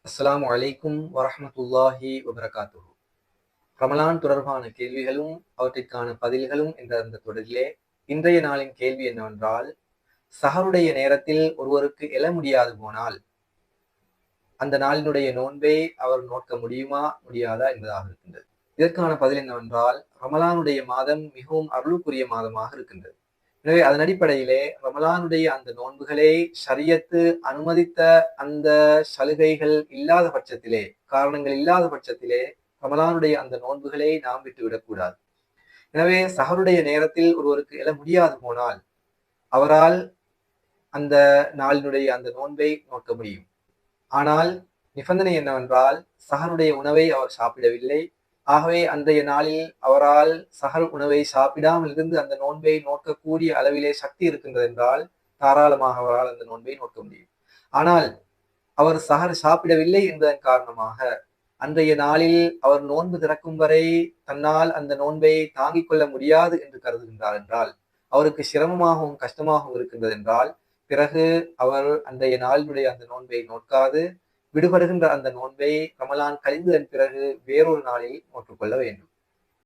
அஸ்ஸலாமு அலைக்கும் வரஹ்மத்துல்லாஹி வபரகாத்துஹு. ரமலான் தொடர்பான கேள்விகளும் அவற்றிற்கான பதில்களும் என்ற அந்த தொடரிலே இன்றைய நாளின் கேள்வி என்னவென்றால், சஹருடைய நேரத்தில் ஒருவருக்கு எழ முடியாது போனால் அந்த நாளினுடைய நோன்பை அவர் நோக்க முடியுமா முடியாதா என்பதாக இருக்கின்றது. இதற்கான பதில் என்னவென்றால், ரமலானுடைய மாதம் மிகவும் அருளுக்குரிய மாதமாக இருக்கின்றது. எனவே அதன் அடிப்படையிலே ரமலானுடைய அந்த நோன்புகளை ஷரியத்து அனுமதித்த அந்த சலுகைகள் இல்லாத பட்சத்திலே, காரணங்கள் இல்லாத பட்சத்திலே ரமலானுடைய அந்த நோன்புகளை நாம் விட்டுவிடக்கூடாது. எனவே சஹருடைய நேரத்தில் ஒருவருக்கு எழ முடியாது போனால் அவரால் அந்த நாளினுடைய அந்த நோன்பை நோக்க முடியும். ஆனால் நிபந்தனை என்னவென்றால், சஹருடைய உணவை அவர் சாப்பிடவில்லை. ஆகவே அன்றைய நாளில் அவரால் சஹர் உணவை சாப்பிடாமல் இருந்து அந்த நோன்பை நோக்கக்கூடிய அளவிலே சக்தி இருக்கின்றது என்றால் தாராளமாக அவரால் அந்த நோன்பை நோக்க முடியும். ஆனால் அவர் சஹர் சாப்பிடவில்லை என்பதன் காரணமாக அன்றைய நாளில் அவர் நோன்பு திறக்கும் வரை தன்னால் அந்த நோன்பை தாங்கிக் கொள்ள முடியாது என்று கருதுகின்றார் என்றால், அவருக்கு சிரமமாகவும் கஷ்டமாகவும் இருக்கின்றது என்றால், பிறகு அவர் அன்றைய நாளினுடைய அந்த நோன்பை நோக்காது விடுபடுகின்ற அந்த நோன்பை ரமலான் கழிந்ததன் பிறகு வேறொரு நாளில் நோற்றுக்கொள்ள வேண்டும்.